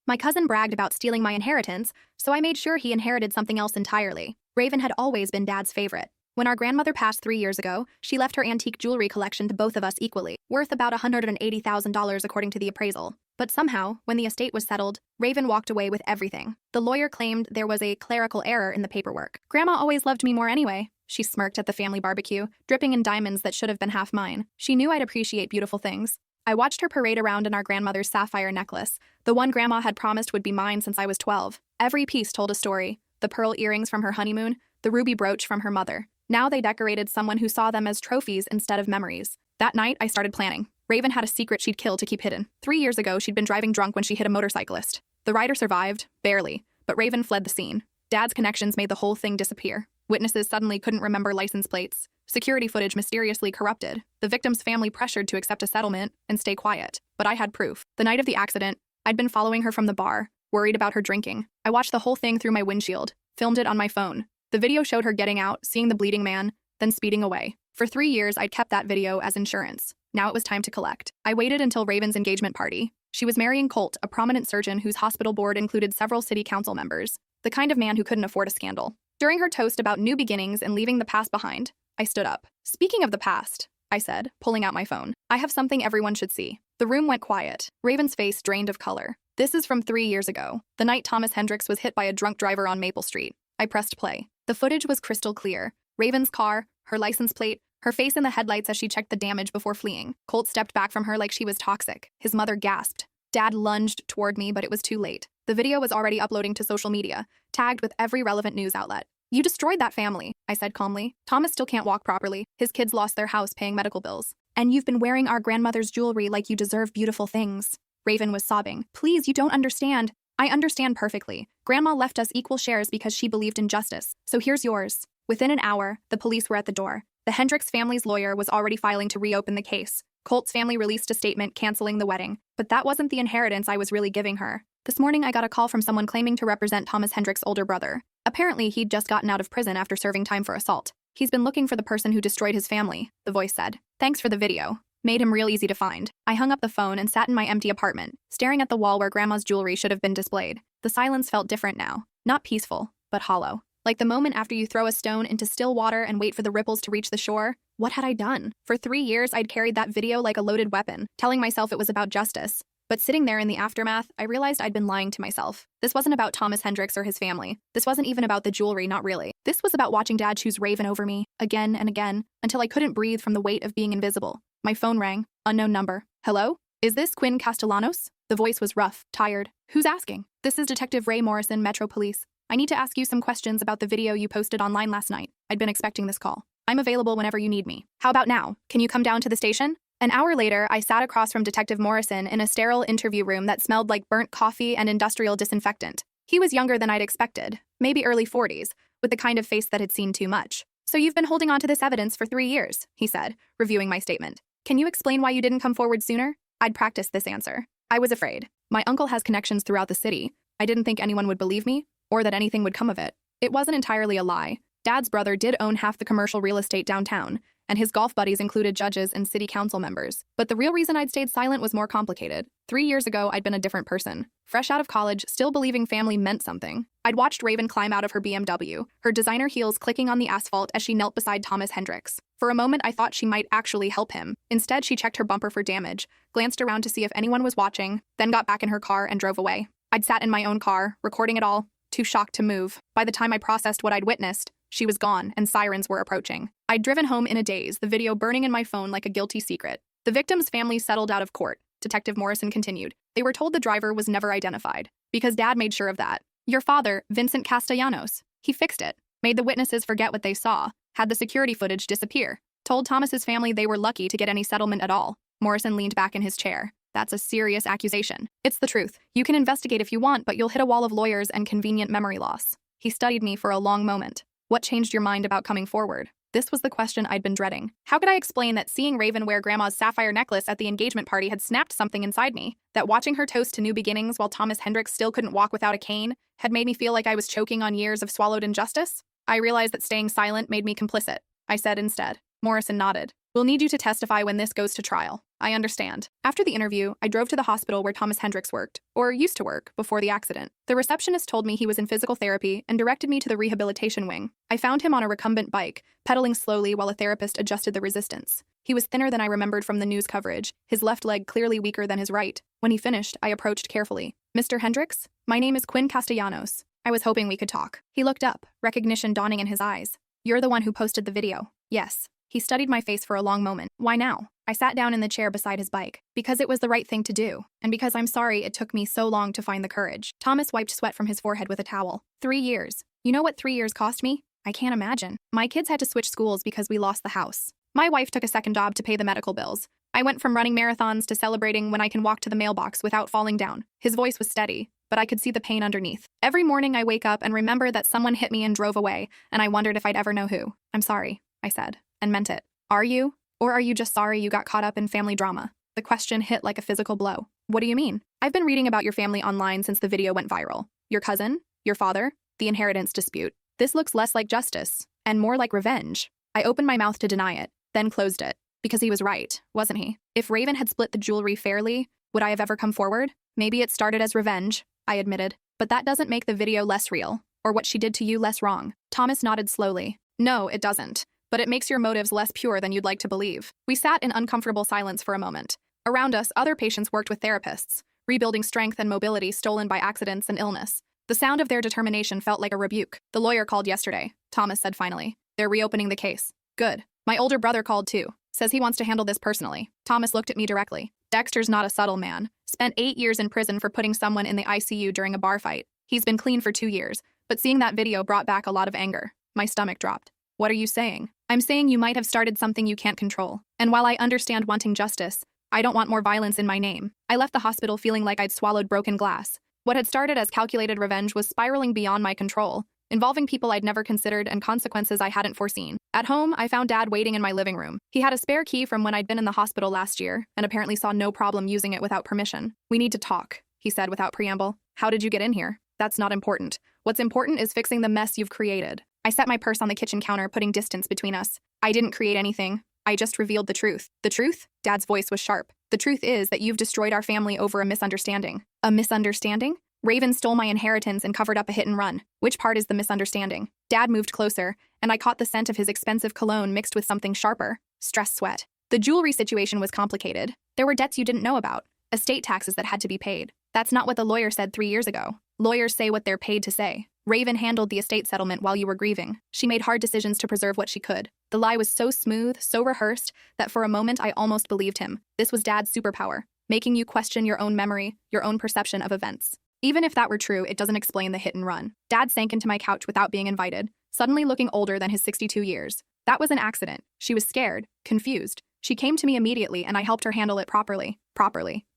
My cousin bragged about stealing my inheritance, so I made sure he inherited something else entirely. Raven had always been Dad's favorite. When our grandmother passed 3 years ago, she left her antique jewelry collection to both of us equally, worth about $180,000 according to the appraisal. But somehow, when the estate was settled, Raven walked away with everything. The lawyer claimed there was a clerical error in the paperwork. Grandma always loved me more anyway. She smirked at the family barbecue, dripping in diamonds that should have been half mine. She knew I'd appreciate beautiful things. I watched her parade around in our grandmother's sapphire necklace, the one Grandma had promised would be mine since I was 12. Every piece told a story. The pearl earrings from her honeymoon, the ruby brooch from her mother. Now they decorated someone who saw them as trophies instead of memories. That night, I started planning. Raven had a secret she'd kill to keep hidden. 3 years ago, she'd been driving drunk when she hit a motorcyclist. The rider survived, barely, but Raven fled the scene. Dad's connections made the whole thing disappear. Witnesses suddenly couldn't remember license plates. Security footage mysteriously corrupted. The victim's family pressured to accept a settlement and stay quiet. But I had proof. The night of the accident, I'd been following her from the bar, worried about her drinking. I watched the whole thing through my windshield, filmed it on my phone. The video showed her getting out, seeing the bleeding man, then speeding away. For 3 years, I'd kept that video as insurance. Now it was time to collect. I waited until Raven's engagement party. She was marrying Colt, a prominent surgeon whose hospital board included several city council members, the kind of man who couldn't afford a scandal. During her toast about new beginnings and leaving the past behind, I stood up. "Speaking of the past," I said, pulling out my phone, "I have something everyone should see." The room went quiet. Raven's face drained of color. This is from 3 years ago, the night Thomas Hendricks was hit by a drunk driver on Maple Street. I pressed play. The footage was crystal clear. Raven's car, her license plate, her face in the headlights as she checked the damage before fleeing. Colt stepped back from her like she was toxic. His mother gasped. Dad lunged toward me, but it was too late. The video was already uploading to social media, tagged with every relevant news outlet. "You destroyed that family," I said calmly. "Thomas still can't walk properly. His kids lost their house paying medical bills. And you've been wearing our grandmother's jewelry like you deserve beautiful things." Raven was sobbing. "Please, you don't understand." "I understand perfectly. Grandma left us equal shares because she believed in justice. So here's yours." Within an hour, the police were at the door. The Hendricks family's lawyer was already filing to reopen the case. Colt's family released a statement canceling the wedding. But that wasn't the inheritance I was really giving her. This morning, I got a call from someone claiming to represent Thomas Hendricks' older brother. Apparently, he'd just gotten out of prison after serving time for assault. "He's been looking for the person who destroyed his family," the voice said. "Thanks for the video. Made him real easy to find." I hung up the phone and sat in my empty apartment, staring at the wall where Grandma's jewelry should have been displayed. The silence felt different now. Not peaceful, but hollow. Like the moment after you throw a stone into still water and wait for the ripples to reach the shore. What had I done? For 3 years, I'd carried that video like a loaded weapon, telling myself it was about justice. But sitting there in the aftermath, I realized I'd been lying to myself. This wasn't about Thomas Hendricks or his family. This wasn't even about the jewelry, not really. This was about watching Dad choose Raven over me, again and again, until I couldn't breathe from the weight of being invisible. My phone rang. Unknown number. "Hello? Is this Quinn Castellanos?" The voice was rough, tired. "Who's asking?" "This is Detective Ray Morrison, Metro Police. I need to ask you some questions about the video you posted online last night." I'd been expecting this call. "I'm available whenever you need me." "How about now? Can you come down to the station?" An hour later, I sat across from Detective Morrison in a sterile interview room that smelled like burnt coffee and industrial disinfectant. He was younger than I'd expected, maybe early 40s, with the kind of face that had seen too much. "So you've been holding on to this evidence for 3 years," he said, reviewing my statement. "Can you explain why you didn't come forward sooner?" I'd practiced this answer. "I was afraid. My uncle has connections throughout the city. I didn't think anyone would believe me, or that anything would come of it." It wasn't entirely a lie. Dad's brother did own half the commercial real estate downtown, and his golf buddies included judges and city council members. But the real reason I'd stayed silent was more complicated. 3 years ago, I'd been a different person. Fresh out of college, still believing family meant something. I'd watched Raven climb out of her BMW, her designer heels clicking on the asphalt as she knelt beside Thomas Hendricks. For a moment, I thought she might actually help him. Instead, she checked her bumper for damage, glanced around to see if anyone was watching, then got back in her car and drove away. I'd sat in my own car, recording it all, too shocked to move. By the time I processed what I'd witnessed, she was gone, and sirens were approaching. I'd driven home in a daze, the video burning in my phone like a guilty secret. The victim's family settled out of court. Detective Morrison continued. They were told the driver was never identified, because Dad made sure of that. "Your father, Vincent Castellanos, he fixed it, made the witnesses forget what they saw, had the security footage disappear, told Thomas's family they were lucky to get any settlement at all." Morrison leaned back in his chair. "That's a serious accusation." "It's the truth. You can investigate if you want, but you'll hit a wall of lawyers and convenient memory loss." He studied me for a long moment. "What changed your mind about coming forward?" This was the question I'd been dreading. How could I explain that seeing Raven wear Grandma's sapphire necklace at the engagement party had snapped something inside me? That watching her toast to new beginnings while Thomas Hendricks still couldn't walk without a cane had made me feel like I was choking on years of swallowed injustice? I realized that staying silent made me complicit. I said instead. Morrison nodded. "We'll need you to testify when this goes to trial." I understand. After the interview, I drove to the hospital where Thomas Hendricks worked, or used to work, before the accident. The receptionist told me he was in physical therapy and directed me to the rehabilitation wing. I found him on a recumbent bike, pedaling slowly while a therapist adjusted the resistance. He was thinner than I remembered from the news coverage, his left leg clearly weaker than his right. When he finished, I approached carefully. Mr. Hendricks? My name is Quinn Castellanos. I was hoping we could talk. He looked up, recognition dawning in his eyes. You're the one who posted the video. Yes. He studied my face for a long moment. Why now? I sat down in the chair beside his bike. Because it was the right thing to do. And because I'm sorry it took me so long to find the courage. Thomas wiped sweat from his forehead with a towel. 3 years. You know what 3 years cost me? I can't imagine. My kids had to switch schools because we lost the house. My wife took a second job to pay the medical bills. I went from running marathons to celebrating when I can walk to the mailbox without falling down. His voice was steady, but I could see the pain underneath. Every morning I wake up and remember that someone hit me and drove away, and I wondered if I'd ever know who. I'm sorry, I said, and meant it. Are you? Or are you just sorry you got caught up in family drama? The question hit like a physical blow. What do you mean? I've been reading about your family online since the video went viral. Your cousin? Your father? The inheritance dispute. This looks less like justice, and more like revenge. I opened my mouth to deny it, then closed it. Because he was right, wasn't he? If Raven had split the jewelry fairly, would I have ever come forward? Maybe it started as revenge, I admitted. But that doesn't make the video less real, or what she did to you less wrong. Thomas nodded slowly. No, it doesn't. But it makes your motives less pure than you'd like to believe. We sat in uncomfortable silence for a moment. Around us, other patients worked with therapists, rebuilding strength and mobility stolen by accidents and illness. The sound of their determination felt like a rebuke. The lawyer called yesterday, Thomas said finally. They're reopening the case. Good. My older brother called too. Says he wants to handle this personally. Thomas looked at me directly. Dexter's not a subtle man. Spent 8 years in prison for putting someone in the ICU during a bar fight. He's been clean for 2 years, but seeing that video brought back a lot of anger. My stomach dropped. What are you saying? I'm saying you might have started something you can't control. And while I understand wanting justice, I don't want more violence in my name. I left the hospital feeling like I'd swallowed broken glass. What had started as calculated revenge was spiraling beyond my control, involving people I'd never considered and consequences I hadn't foreseen. At home, I found Dad waiting in my living room. He had a spare key from when I'd been in the hospital last year, and apparently saw no problem using it without permission. We need to talk, he said without preamble. How did you get in here? That's not important. What's important is fixing the mess you've created. I set my purse on the kitchen counter, putting distance between us. I didn't create anything. I just revealed the truth. The truth? Dad's voice was sharp. The truth is that you've destroyed our family over a misunderstanding. A misunderstanding? Raven stole my inheritance and covered up a hit and run. Which part is the misunderstanding? Dad moved closer, and I caught the scent of his expensive cologne mixed with something sharper. Stress sweat. The jewelry situation was complicated. There were debts you didn't know about. Estate taxes that had to be paid. That's not what the lawyer said 3 years ago. Lawyers say what they're paid to say. Raven handled the estate settlement while you were grieving. She made hard decisions to preserve what she could. The lie was so smooth, so rehearsed, that for a moment I almost believed him. This was Dad's superpower, making you question your own memory, your own perception of events. Even if that were true, it doesn't explain the hit and run. Dad sank into my couch without being invited, suddenly looking older than his 62 years. That was an accident. She was scared, confused. She came to me immediately and I helped her handle it properly.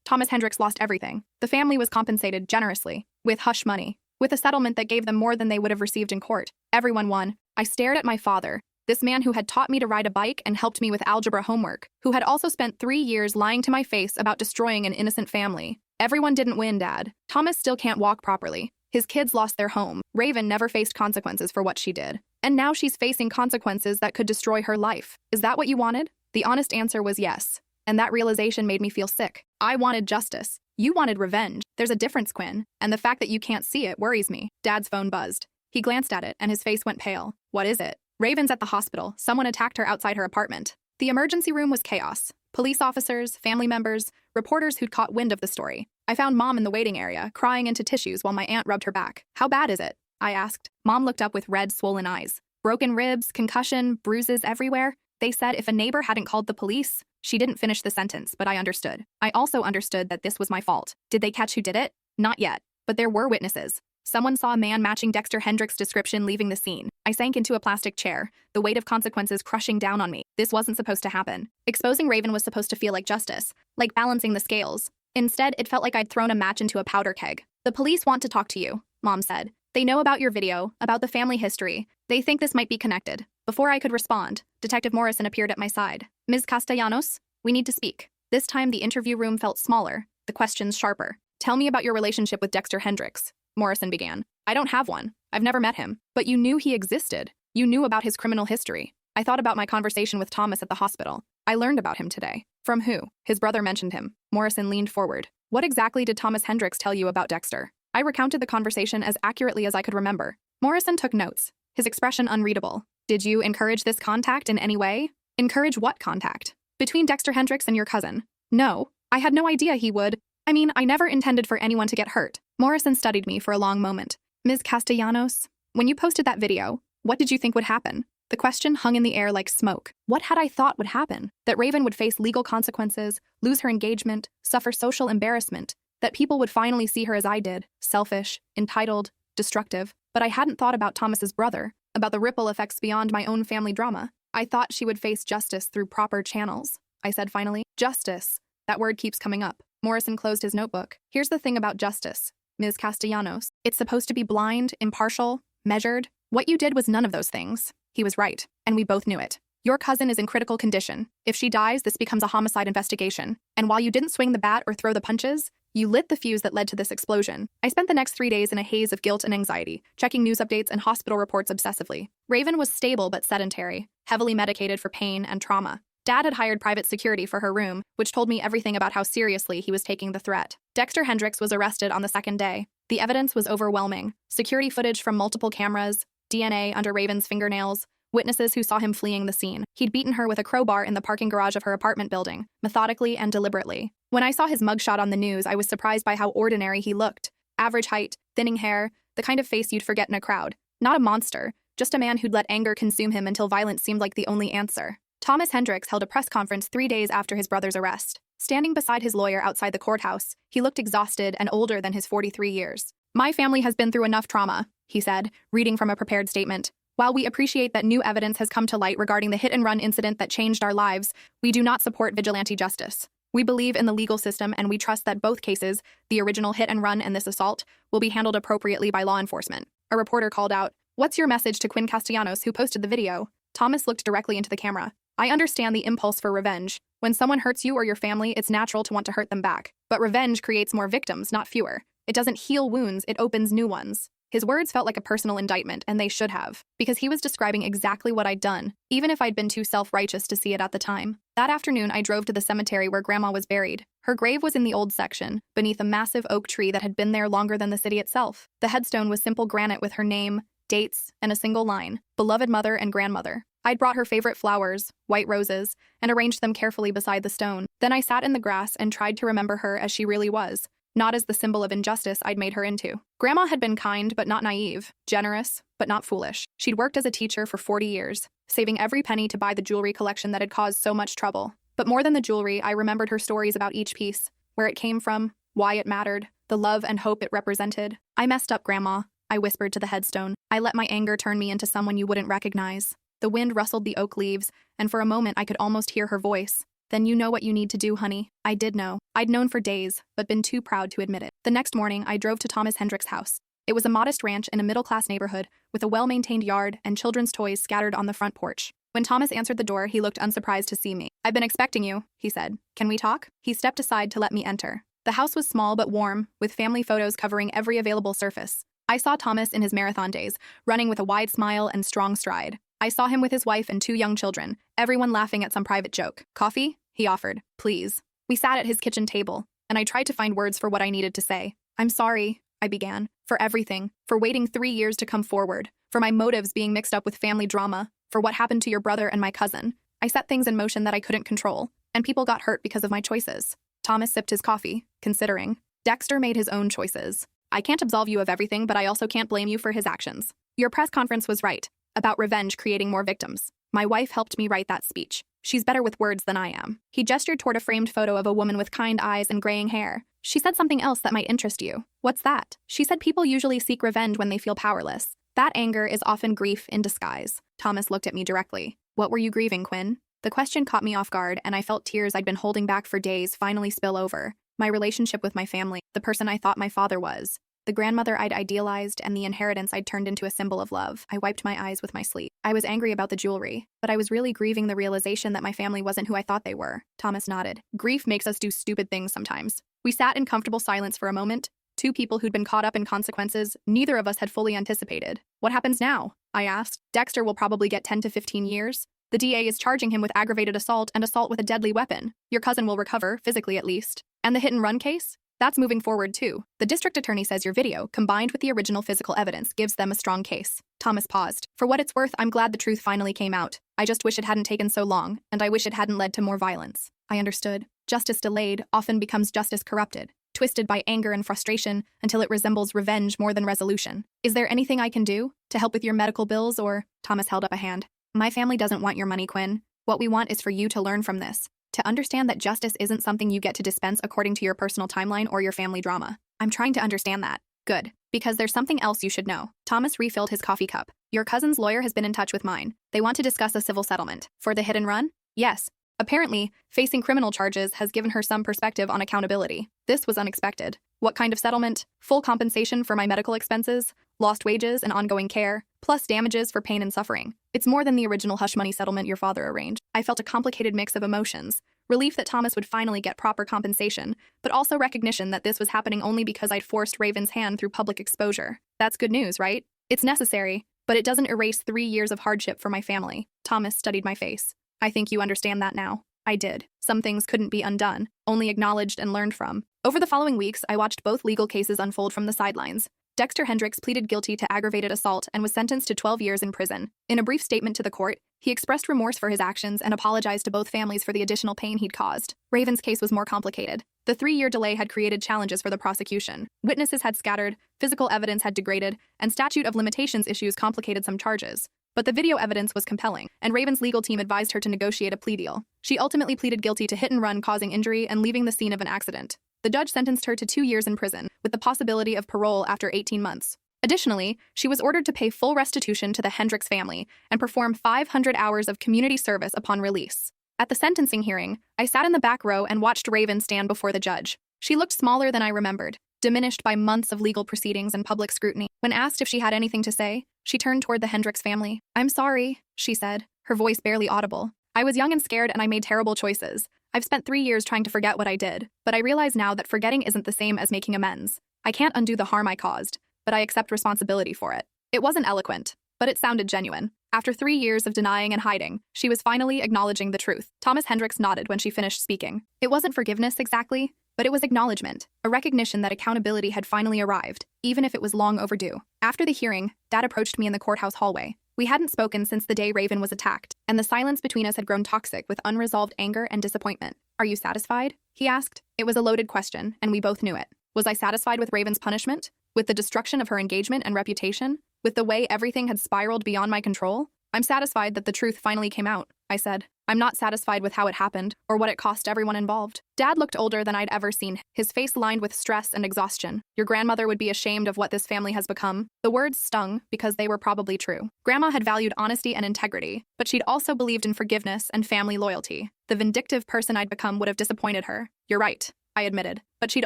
Thomas Hendricks lost everything. The family was compensated generously, with hush money, with a settlement that gave them more than they would have received in court. Everyone won. I stared at my father, this man who had taught me to ride a bike and helped me with algebra homework, who had also spent 3 years lying to my face about destroying an innocent family. Everyone didn't win, Dad. Thomas still can't walk properly. His kids lost their home. Raven never faced consequences for what she did. And now she's facing consequences that could destroy her life. Is that what you wanted? The honest answer was yes. And that realization made me feel sick. I wanted justice. You wanted revenge. There's a difference, Quinn. And the fact that you can't see it worries me. Dad's phone buzzed. He glanced at it and his face went pale. What is it? Raven's at the hospital. Someone attacked her outside her apartment. The emergency room was chaos. Police officers, family members, reporters who'd caught wind of the story. I found Mom in the waiting area, crying into tissues while my aunt rubbed her back. How bad is it? I asked. Mom looked up with red, swollen eyes. Broken ribs, concussion, bruises everywhere. They said if a neighbor hadn't called the police. She didn't finish the sentence, but I understood. I also understood that this was my fault. Did they catch who did it? Not yet. But there were witnesses. Someone saw a man matching Dexter Hendricks' description leaving the scene. I sank into a plastic chair, the weight of consequences crushing down on me. This wasn't supposed to happen. Exposing Raven was supposed to feel like justice, like balancing the scales. Instead, it felt like I'd thrown a match into a powder keg. The police want to talk to you, Mom said. They know about your video, about the family history. They think this might be connected. Before I could respond, Detective Morrison appeared at my side. Ms. Castellanos, we need to speak. This time the interview room felt smaller, the questions sharper. Tell me about your relationship with Dexter Hendricks, Morrison began. I don't have one. I've never met him. But you knew he existed. You knew about his criminal history. I thought about my conversation with Thomas at the hospital. I learned about him today. From who? His brother mentioned him. Morrison leaned forward. What exactly did Thomas Hendricks tell you about Dexter? I recounted the conversation as accurately as I could remember. Morrison took notes, his expression unreadable. Did you encourage this contact in any way? Encourage what contact? Between Dexter Hendricks and your cousin? No, I had no idea he would. I never intended for anyone to get hurt. Morrison studied me for a long moment. Ms. Castellanos, when you posted that video, what did you think would happen? The question hung in the air like smoke. What had I thought would happen? That Raven would face legal consequences, lose her engagement, suffer social embarrassment, that people would finally see her as I did, selfish, entitled, destructive. But I hadn't thought about Thomas's brother, about the ripple effects beyond my own family drama. I thought she would face justice through proper channels. I said finally. Justice. That word keeps coming up. Morrison closed his notebook. Here's the thing about justice, Ms. Castellanos. It's supposed to be blind, impartial, measured. What you did was none of those things. He was right, and we both knew it. Your cousin is in critical condition. If she dies, this becomes a homicide investigation. And while you didn't swing the bat or throw the punches, you lit the fuse that led to this explosion. I spent the next 3 days in a haze of guilt and anxiety, checking news updates and hospital reports obsessively. Raven was stable but sedentary, heavily medicated for pain and trauma. Dad had hired private security for her room, which told me everything about how seriously he was taking the threat. Dexter Hendricks was arrested on the second day. The evidence was overwhelming. Security footage from multiple cameras, DNA under Raven's fingernails, witnesses who saw him fleeing the scene. He'd beaten her with a crowbar in the parking garage of her apartment building, methodically and deliberately. When I saw his mugshot on the news, I was surprised by how ordinary he looked. Average height, thinning hair, the kind of face you'd forget in a crowd. Not a monster, just a man who'd let anger consume him until violence seemed like the only answer. Thomas Hendricks held a press conference 3 days after his brother's arrest. Standing beside his lawyer outside the courthouse, he looked exhausted and older than his 43 years. My family has been through enough trauma, he said, reading from a prepared statement. While we appreciate that new evidence has come to light regarding the hit-and-run incident that changed our lives, we do not support vigilante justice. We believe in the legal system and we trust that both cases, the original hit-and-run and this assault, will be handled appropriately by law enforcement. A reporter called out, "What's your message to Quinn Castellanos, who posted the video?" Thomas looked directly into the camera. I understand the impulse for revenge. When someone hurts you or your family, it's natural to want to hurt them back. But revenge creates more victims, not fewer. It doesn't heal wounds, it opens new ones. His words felt like a personal indictment, and they should have, because he was describing exactly what I'd done, even if I'd been too self-righteous to see it at the time. That afternoon, I drove to the cemetery where Grandma was buried. Her grave was in the old section, beneath a massive oak tree that had been there longer than the city itself. The headstone was simple granite with her name, dates, and a single line, "Beloved Mother and Grandmother." I'd brought her favorite flowers, white roses, and arranged them carefully beside the stone. Then I sat in the grass and tried to remember her as she really was, not as the symbol of injustice I'd made her into. Grandma had been kind but not naive, generous but not foolish. She'd worked as a teacher for 40 years, saving every penny to buy the jewelry collection that had caused so much trouble. But more than the jewelry, I remembered her stories about each piece, where it came from, why it mattered, the love and hope it represented. I messed up, Grandma, I whispered to the headstone. I let my anger turn me into someone you wouldn't recognize. The wind rustled the oak leaves, and for a moment I could almost hear her voice. Then you know what you need to do, honey. I did know. I'd known for days, but been too proud to admit it. The next morning, I drove to Thomas Hendricks' house. It was a modest ranch in a middle-class neighborhood, with a well-maintained yard and children's toys scattered on the front porch. When Thomas answered the door, he looked unsurprised to see me. "I've been expecting you," he said. "Can we talk?" He stepped aside to let me enter. The house was small but warm, with family photos covering every available surface. I saw Thomas in his marathon days, running with a wide smile and strong stride. I saw him with his wife and 2 young children, everyone laughing at some private joke. "Coffee?" he offered. "Please." We sat at his kitchen table, and I tried to find words for what I needed to say. "I'm sorry," I began, "for everything, for waiting 3 years to come forward, for my motives being mixed up with family drama, for what happened to your brother and my cousin. I set things in motion that I couldn't control, and people got hurt because of my choices." Thomas sipped his coffee, considering. "Dexter made his own choices. I can't absolve you of everything, but I also can't blame you for his actions. Your press conference was right, about revenge creating more victims. My wife helped me write that speech. She's better with words than I am." He gestured toward a framed photo of a woman with kind eyes and graying hair. "She said something else that might interest you." "What's that?" "She said people usually seek revenge when they feel powerless. That anger is often grief in disguise." Thomas looked at me directly. "What were you grieving, Quinn?" The question caught me off guard, and I felt tears I'd been holding back for days finally spill over. My relationship with my family, the person I thought my father was, the grandmother I'd idealized, and the inheritance I'd turned into a symbol of love. I wiped my eyes with my sleeve. I was angry about the jewelry, but I was really grieving the realization that my family wasn't who I thought they were. Thomas nodded. "Grief makes us do stupid things sometimes." We sat in comfortable silence for a moment, 2 people who'd been caught up in consequences neither of us had fully anticipated. "What happens now?" I asked. "Dexter will probably get 10 to 15 years. The DA is charging him with aggravated assault and assault with a deadly weapon. Your cousin will recover, physically at least. And the hit-and-run case? That's moving forward too. The district attorney says your video, combined with the original physical evidence, gives them a strong case. Thomas paused. For what it's worth, I'm glad the truth finally came out. I just wish it hadn't taken so long, and I wish it hadn't led to more violence. I understood. Justice delayed often becomes justice corrupted, twisted by anger and frustration until it resembles revenge more than resolution. Is there anything I can do to help with your medical bills or? Thomas held up a hand. My family doesn't want your money, Quinn. What we want is for you to learn from this. To understand that justice isn't something you get to dispense according to your personal timeline or your family drama. I'm trying to understand that. Good. Because there's something else you should know. Thomas refilled his coffee cup. Your cousin's lawyer has been in touch with mine. They want to discuss a civil settlement. For the hit and run? Yes. Apparently, facing criminal charges has given her some perspective on accountability. This was unexpected. What kind of settlement? Full compensation for my medical expenses, lost wages and ongoing care, plus damages for pain and suffering. It's more than the original hush money settlement your father arranged. I felt a complicated mix of emotions. Relief that Thomas would finally get proper compensation, but also recognition that this was happening only because I'd forced Raven's hand through public exposure. That's good news, right? It's necessary, but it doesn't erase 3 years of hardship for my family. Thomas studied my face. I think you understand that now. I did. Some things couldn't be undone, only acknowledged and learned from. Over the following weeks, I watched both legal cases unfold from the sidelines. Dexter Hendricks pleaded guilty to aggravated assault and was sentenced to 12 years in prison. In a brief statement to the court, he expressed remorse for his actions and apologized to both families for the additional pain he'd caused. Raven's case was more complicated. The 3-year delay had created challenges for the prosecution. Witnesses had scattered, physical evidence had degraded, and statute of limitations issues complicated some charges. But the video evidence was compelling, and Raven's legal team advised her to negotiate a plea deal. She ultimately pleaded guilty to hit and run causing injury and leaving the scene of an accident. The judge sentenced her to 2 years in prison, with the possibility of parole after 18 months. Additionally, she was ordered to pay full restitution to the Hendricks family and perform 500 hours of community service upon release. At the sentencing hearing, I sat in the back row and watched Raven stand before the judge. She looked smaller than I remembered, diminished by months of legal proceedings and public scrutiny. When asked if she had anything to say, she turned toward the Hendricks family. I'm sorry, she said, her voice barely audible. I was young and scared and I made terrible choices. I've spent 3 years trying to forget what I did, but I realize now that forgetting isn't the same as making amends. I can't undo the harm I caused, but I accept responsibility for it. It wasn't eloquent, but it sounded genuine. After 3 years of denying and hiding, she was finally acknowledging the truth. Thomas Hendricks nodded when she finished speaking. It wasn't forgiveness exactly, but it was acknowledgement, a recognition that accountability had finally arrived, even if it was long overdue. After the hearing, Dad approached me in the courthouse hallway. We hadn't spoken since the day Raven was attacked, and the silence between us had grown toxic with unresolved anger and disappointment. Are you satisfied? He asked. It was a loaded question, and we both knew it. Was I satisfied with Raven's punishment? With the destruction of her engagement and reputation? With the way everything had spiraled beyond my control? I'm satisfied that the truth finally came out, I said. I'm not satisfied with how it happened, or what it cost everyone involved. Dad looked older than I'd ever seen, his face lined with stress and exhaustion. Your grandmother would be ashamed of what this family has become. The words stung, because they were probably true. Grandma had valued honesty and integrity, but she'd also believed in forgiveness and family loyalty. The vindictive person I'd become would have disappointed her. You're right, I admitted. But she'd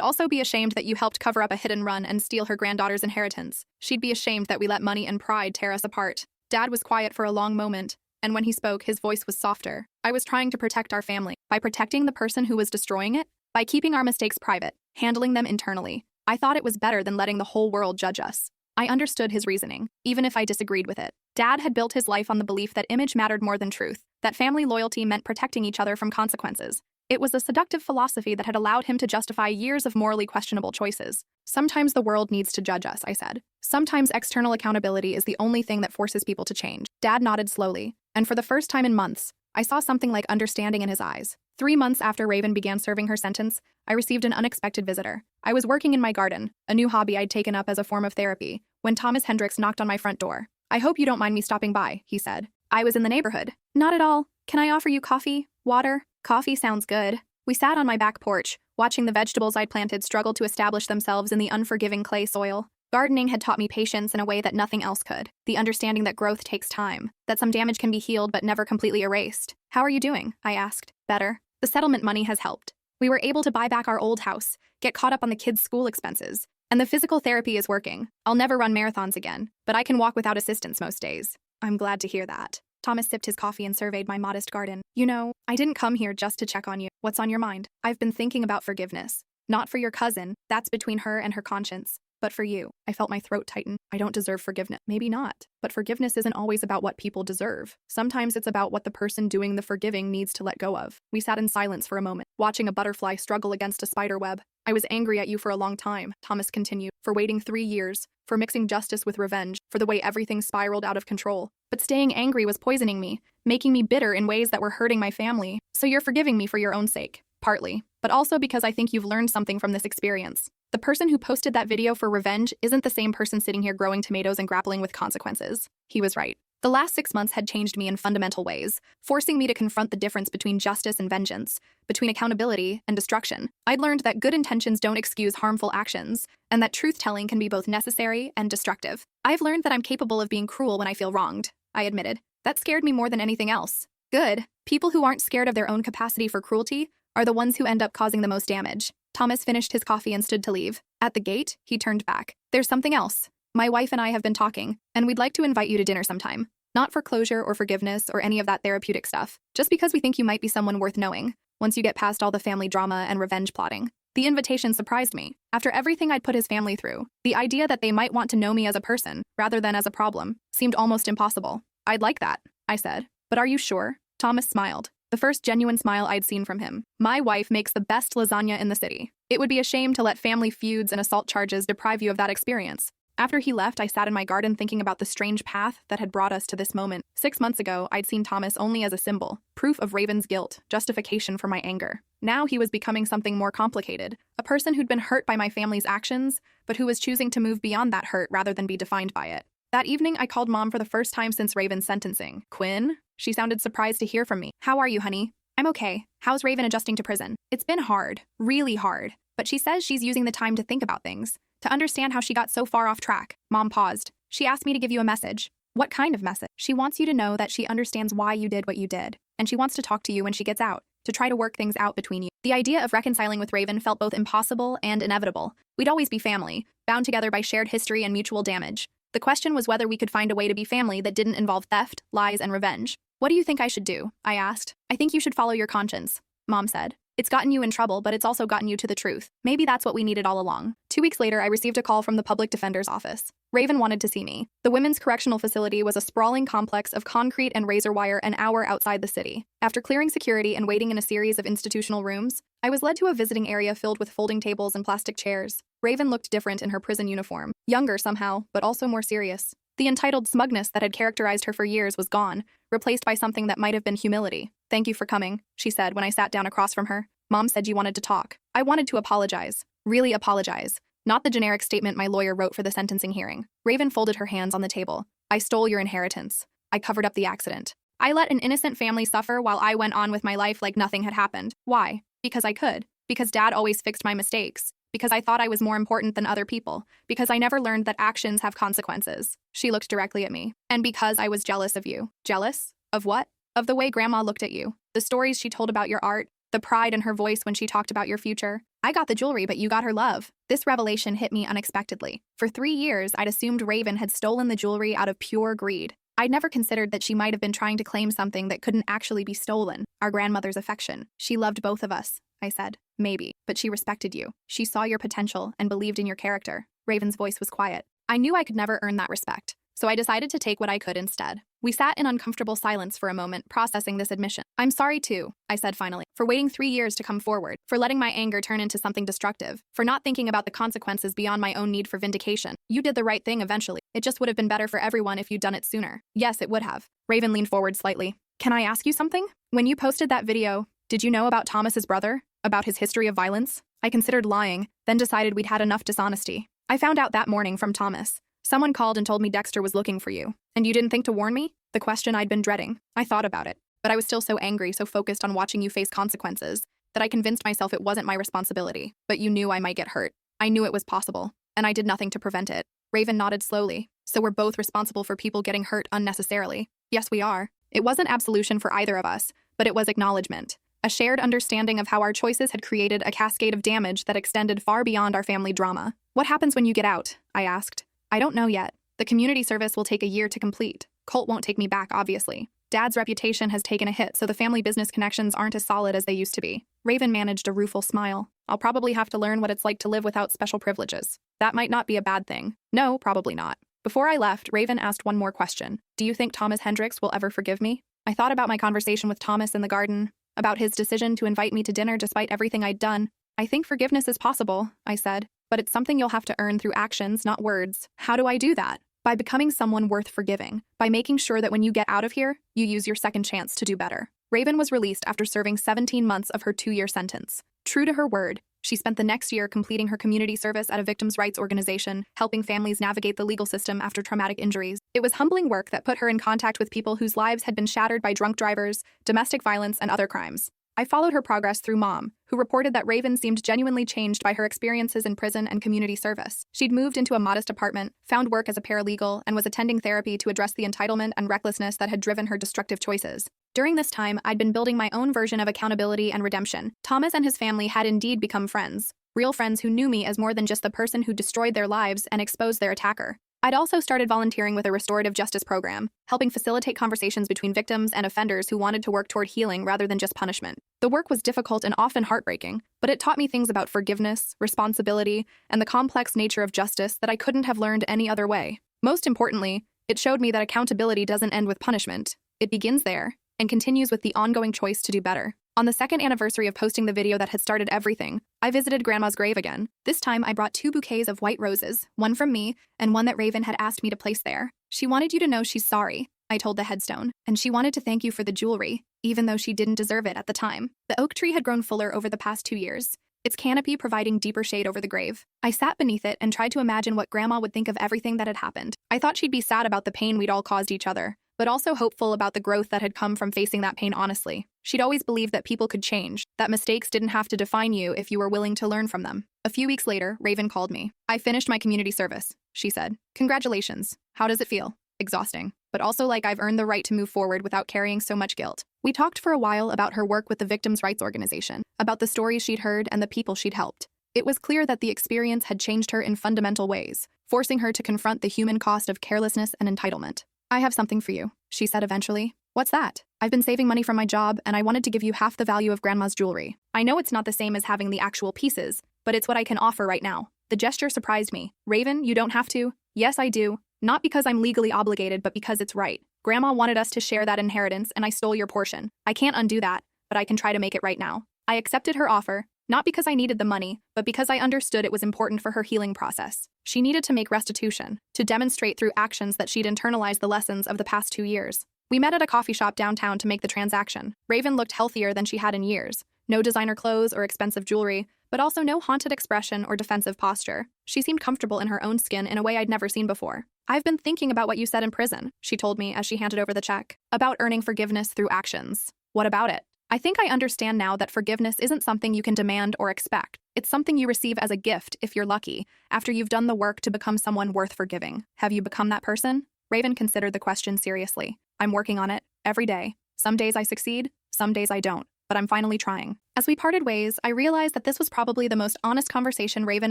also be ashamed that you helped cover up a hit and run and steal her granddaughter's inheritance. She'd be ashamed that we let money and pride tear us apart. Dad was quiet for a long moment, and when he spoke, his voice was softer. I was trying to protect our family. By protecting the person who was destroying it? By keeping our mistakes private, handling them internally. I thought it was better than letting the whole world judge us. I understood his reasoning, even if I disagreed with it. Dad had built his life on the belief that image mattered more than truth, that family loyalty meant protecting each other from consequences. It was a seductive philosophy that had allowed him to justify years of morally questionable choices. Sometimes the world needs to judge us, I said. Sometimes external accountability is the only thing that forces people to change. Dad nodded slowly, and for the first time in months, I saw something like understanding in his eyes. 3 months after Raven began serving her sentence, I received an unexpected visitor. I was working in my garden, a new hobby I'd taken up as a form of therapy, when Thomas Hendricks knocked on my front door. I hope you don't mind me stopping by, he said. I was in the neighborhood. Not at all. Can I offer you coffee? Water? Coffee sounds good. We sat on my back porch, watching the vegetables I'd planted struggle to establish themselves in the unforgiving clay soil. Gardening had taught me patience in a way that nothing else could. The understanding that growth takes time, that some damage can be healed but never completely erased. How are you doing? I asked. Better. The settlement money has helped. We were able to buy back our old house, get caught up on the kids' school expenses, and the physical therapy is working. I'll never run marathons again, but I can walk without assistance most days. I'm glad to hear that. Thomas sipped his coffee and surveyed my modest garden. You know, I didn't come here just to check on you. What's on your mind? I've been thinking about forgiveness. Not for your cousin, that's between her and her conscience. But for you, I felt my throat tighten. I don't deserve forgiveness. Maybe not. But forgiveness isn't always about what people deserve. Sometimes it's about what the person doing the forgiving needs to let go of. We sat in silence for a moment, watching a butterfly struggle against a spider web. I was angry at you for a long time, Thomas continued, for waiting 3 years, for mixing justice with revenge, for the way everything spiraled out of control. But staying angry was poisoning me, making me bitter in ways that were hurting my family. So you're forgiving me for your own sake. Partly, but also because I think you've learned something from this experience. The person who posted that video for revenge isn't the same person sitting here growing tomatoes and grappling with consequences. He was right. The last 6 months had changed me in fundamental ways, forcing me to confront the difference between justice and vengeance, between accountability and destruction. I'd learned that good intentions don't excuse harmful actions, and that truth-telling can be both necessary and destructive. I've learned that I'm capable of being cruel when I feel wronged, I admitted. That scared me more than anything else. Good. People who aren't scared of their own capacity for cruelty are the ones who end up causing the most damage. Thomas finished his coffee and stood to leave. At the gate, he turned back. There's something else. My wife and I have been talking, and we'd like to invite you to dinner sometime. Not for closure or forgiveness or any of that therapeutic stuff, just because we think you might be someone worth knowing, once you get past all the family drama and revenge plotting. The invitation surprised me. After everything I'd put his family through, the idea that they might want to know me as a person, rather than as a problem, seemed almost impossible. I'd like that, I said. But are you sure? Thomas smiled. The first genuine smile I'd seen from him. My wife makes the best lasagna in the city. It would be a shame to let family feuds and assault charges deprive you of that experience. After he left, I sat in my garden thinking about the strange path that had brought us to this moment. 6 months ago, I'd seen Thomas only as a symbol, proof of Raven's guilt, justification for my anger. Now he was becoming something more complicated, a person who'd been hurt by my family's actions, but who was choosing to move beyond that hurt rather than be defined by it. That evening, I called Mom for the first time since Raven's sentencing. Quinn? She sounded surprised to hear from me. How are you, honey? I'm okay. How's Raven adjusting to prison? It's been hard, really hard, but she says she's using the time to think about things, to understand how she got so far off track. Mom paused. She asked me to give you a message. What kind of message? She wants you to know that she understands why you did what you did, and she wants to talk to you when she gets out, to try to work things out between you. The idea of reconciling with Raven felt both impossible and inevitable. We'd always be family, bound together by shared history and mutual damage. The question was whether we could find a way to be family that didn't involve theft, lies, and revenge. What do you think I should do? I asked. I think you should follow your conscience, Mom said. It's gotten you in trouble, but it's also gotten you to the truth. Maybe that's what we needed all along. 2 weeks later, I received a call from the public defender's office. Raven wanted to see me. The women's correctional facility was a sprawling complex of concrete and razor wire an hour outside the city. After clearing security and waiting in a series of institutional rooms, I was led to a visiting area filled with folding tables and plastic chairs. Raven looked different in her prison uniform. Younger somehow, but also more serious. The entitled smugness that had characterized her for years was gone, replaced by something that might have been humility. Thank you for coming, she said when I sat down across from her. Mom said you wanted to talk. I wanted to apologize. Really apologize. Not the generic statement my lawyer wrote for the sentencing hearing. Raven folded her hands on the table. I stole your inheritance. I covered up the accident. I let an innocent family suffer while I went on with my life like nothing had happened. Why? Because I could. Because Dad always fixed my mistakes. Because I thought I was more important than other people. Because I never learned that actions have consequences. She looked directly at me. And because I was jealous of you. Jealous? Of what? Of the way Grandma looked at you. The stories she told about your art. The pride in her voice when she talked about your future. I got the jewelry, but you got her love. This revelation hit me unexpectedly. For 3 years, I'd assumed Raven had stolen the jewelry out of pure greed. I'd never considered that she might have been trying to claim something that couldn't actually be stolen. Our grandmother's affection. She loved both of us, I said. Maybe, but she respected you. She saw your potential and believed in your character. Raven's voice was quiet. I knew I could never earn that respect, so I decided to take what I could instead. We sat in uncomfortable silence for a moment, processing this admission. I'm sorry too, I said finally, for waiting 3 years to come forward, for letting my anger turn into something destructive, for not thinking about the consequences beyond my own need for vindication. You did the right thing eventually. It just would have been better for everyone if you'd done it sooner. Yes, it would have. Raven leaned forward slightly. Can I ask you something? When you posted that video, did you know about Thomas's brother? About his history of violence? I considered lying, then decided we'd had enough dishonesty. I found out that morning from Thomas. Someone called and told me Dexter was looking for you. And you didn't think to warn me? The question I'd been dreading. I thought about it. But I was still so angry, so focused on watching you face consequences, that I convinced myself it wasn't my responsibility. But you knew I might get hurt. I knew it was possible. And I did nothing to prevent it. Raven nodded slowly. So we're both responsible for people getting hurt unnecessarily. Yes, we are. It wasn't absolution for either of us, but it was acknowledgement. A shared understanding of how our choices had created a cascade of damage that extended far beyond our family drama. What happens when you get out? I asked. I don't know yet. The community service will take a year to complete. Colt won't take me back, obviously. Dad's reputation has taken a hit, so the family business connections aren't as solid as they used to be. Raven managed a rueful smile. I'll probably have to learn what it's like to live without special privileges. That might not be a bad thing. No, probably not. Before I left, Raven asked one more question. Do you think Thomas Hendricks will ever forgive me? I thought about my conversation with Thomas in the garden, about his decision to invite me to dinner despite everything I'd done. I think forgiveness is possible, I said, but it's something you'll have to earn through actions, not words. How do I do that? By becoming someone worth forgiving, by making sure that when you get out of here, you use your second chance to do better. Raven was released after serving 17 months of her 2-year sentence. True to her word, she spent the next year completing her community service at a victims' rights organization, helping families navigate the legal system after traumatic injuries. It was humbling work that put her in contact with people whose lives had been shattered by drunk drivers, domestic violence, and other crimes. I followed her progress through Mom, who reported that Raven seemed genuinely changed by her experiences in prison and community service. She'd moved into a modest apartment, found work as a paralegal, and was attending therapy to address the entitlement and recklessness that had driven her destructive choices. During this time, I'd been building my own version of accountability and redemption. Thomas and his family had indeed become friends, real friends who knew me as more than just the person who destroyed their lives and exposed their attacker. I'd also started volunteering with a restorative justice program, helping facilitate conversations between victims and offenders who wanted to work toward healing rather than just punishment. The work was difficult and often heartbreaking, but it taught me things about forgiveness, responsibility, and the complex nature of justice that I couldn't have learned any other way. Most importantly, it showed me that accountability doesn't end with punishment. It begins there, and continues with the ongoing choice to do better. On the 2nd anniversary of posting the video that had started everything, I visited Grandma's grave again. This time, I brought 2 bouquets of white roses, one from me and one that Raven had asked me to place there. She wanted you to know she's sorry, I told the headstone, and she wanted to thank you for the jewelry, even though she didn't deserve it at the time. The oak tree had grown fuller over the past 2 years, its canopy providing deeper shade over the grave. I sat beneath it and tried to imagine what Grandma would think of everything that had happened. I thought she'd be sad about the pain we'd all caused each other, but also hopeful about the growth that had come from facing that pain honestly. She'd always believed that people could change, that mistakes didn't have to define you if you were willing to learn from them. A few weeks later, Raven called me. I finished my community service, she said. Congratulations. How does it feel? Exhausting, but also like I've earned the right to move forward without carrying so much guilt. We talked for a while about her work with the victims' rights organization, about the stories she'd heard and the people she'd helped. It was clear that the experience had changed her in fundamental ways, forcing her to confront the human cost of carelessness and entitlement. I have something for you, she said eventually. What's that? I've been saving money from my job, and I wanted to give you half the value of Grandma's jewelry. I know it's not the same as having the actual pieces, but it's what I can offer right now. The gesture surprised me. Raven, you don't have to. Yes, I do. Not because I'm legally obligated, but because it's right. Grandma wanted us to share that inheritance, and I stole your portion. I can't undo that, but I can try to make it right now. I accepted her offer, not because I needed the money, but because I understood it was important for her healing process. She needed to make restitution, to demonstrate through actions that she'd internalized the lessons of the past 2 years. We met at a coffee shop downtown to make the transaction. Raven looked healthier than she had in years. No designer clothes or expensive jewelry, but also no haunted expression or defensive posture. She seemed comfortable in her own skin in a way I'd never seen before. I've been thinking about what you said in prison, she told me as she handed over the check. About earning forgiveness through actions. What about it? I think I understand now that forgiveness isn't something you can demand or expect. It's something you receive as a gift, if you're lucky, after you've done the work to become someone worth forgiving. Have you become that person? Raven considered the question seriously. I'm working on it, every day. Some days I succeed, some days I don't, but I'm finally trying. As we parted ways, I realized that this was probably the most honest conversation Raven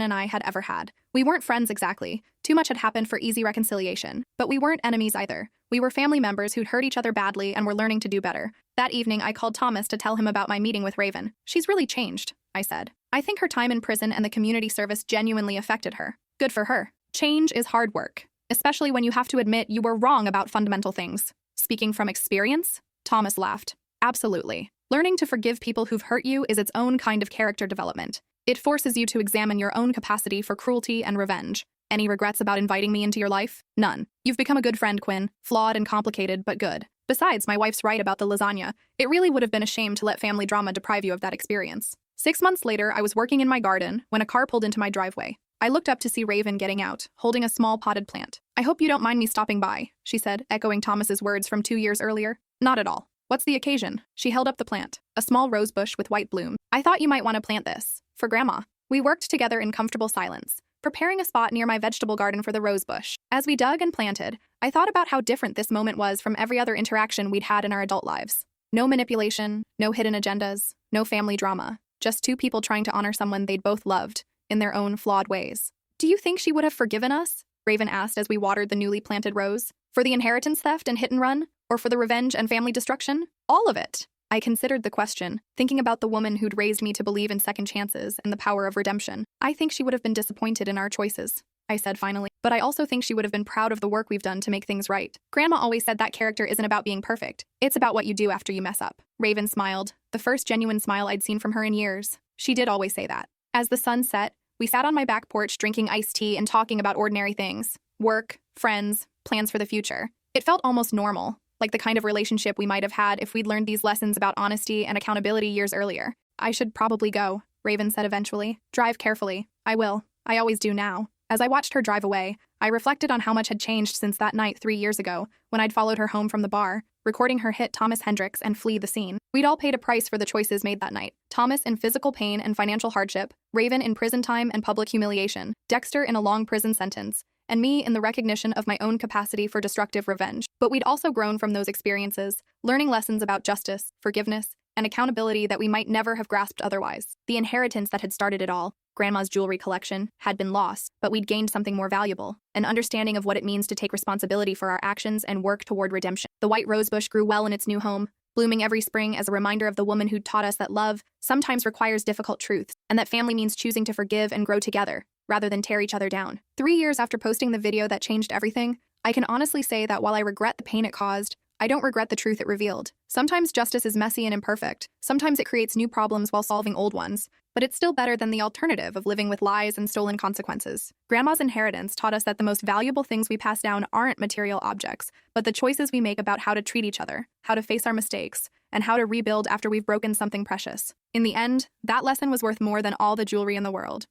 and I had ever had. We weren't friends exactly. Too much had happened for easy reconciliation. But we weren't enemies either. We were family members who'd hurt each other badly and were learning to do better. That evening, I called Thomas to tell him about my meeting with Raven. She's really changed, I said. I think her time in prison and the community service genuinely affected her. Good for her. Change is hard work, especially when you have to admit you were wrong about fundamental things. Speaking from experience? Thomas laughed. Absolutely. Learning to forgive people who've hurt you is its own kind of character development. It forces you to examine your own capacity for cruelty and revenge. Any regrets about inviting me into your life? None. You've become a good friend, Quinn. Flawed and complicated, but good. Besides, my wife's right about the lasagna. It really would have been a shame to let family drama deprive you of that experience. 6 months later, I was working in my garden when a car pulled into my driveway. I looked up to see Raven getting out, holding a small potted plant. I hope you don't mind me stopping by, she said, echoing Thomas's words from 2 years earlier. Not at all. What's the occasion? She held up the plant, a small rose bush with white bloom. I thought you might want to plant this. For Grandma. We worked together in comfortable silence, preparing a spot near my vegetable garden for the rose bush. As we dug and planted, I thought about how different this moment was from every other interaction we'd had in our adult lives. No manipulation, no hidden agendas, no family drama. Just 2 people trying to honor someone they'd both loved, in their own flawed ways. Do you think she would have forgiven us? Raven asked as we watered the newly planted rose. For the inheritance theft and hit and run? Or for the revenge and family destruction? All of it. I considered the question, thinking about the woman who'd raised me to believe in second chances and the power of redemption. I think she would have been disappointed in our choices, I said finally, but I also think she would have been proud of the work we've done to make things right. Grandma always said that character isn't about being perfect. It's about what you do after you mess up. Raven smiled, the first genuine smile I'd seen from her in years. She did always say that. As the sun set, we sat on my back porch drinking iced tea and talking about ordinary things. Work, friends, plans for the future. It felt almost normal, like the kind of relationship we might have had if we'd learned these lessons about honesty and accountability years earlier. I should probably go, Raven said eventually. Drive carefully. I will. I always do now. As I watched her drive away, I reflected on how much had changed since that night 3 years ago, when I'd followed her home from the bar, recording her hit Thomas Hendricks and flee the scene. We'd all paid a price for the choices made that night. Thomas in physical pain and financial hardship, Raven in prison time and public humiliation, Dexter in a long prison sentence, and me in the recognition of my own capacity for destructive revenge. But we'd also grown from those experiences, learning lessons about justice, forgiveness, and accountability that we might never have grasped otherwise. The inheritance that had started it all, Grandma's jewelry collection, had been lost, but we'd gained something more valuable, an understanding of what it means to take responsibility for our actions and work toward redemption. The white rosebush grew well in its new home, blooming every spring as a reminder of the woman who'd taught us that love sometimes requires difficult truths, and that family means choosing to forgive and grow together, rather than tear each other down. 3 years after posting the video that changed everything, I can honestly say that while I regret the pain it caused, I don't regret the truth it revealed. Sometimes justice is messy and imperfect. Sometimes it creates new problems while solving old ones. But it's still better than the alternative of living with lies and stolen consequences. Grandma's inheritance taught us that the most valuable things we pass down aren't material objects, but the choices we make about how to treat each other, how to face our mistakes, and how to rebuild after we've broken something precious. In the end, that lesson was worth more than all the jewelry in the world.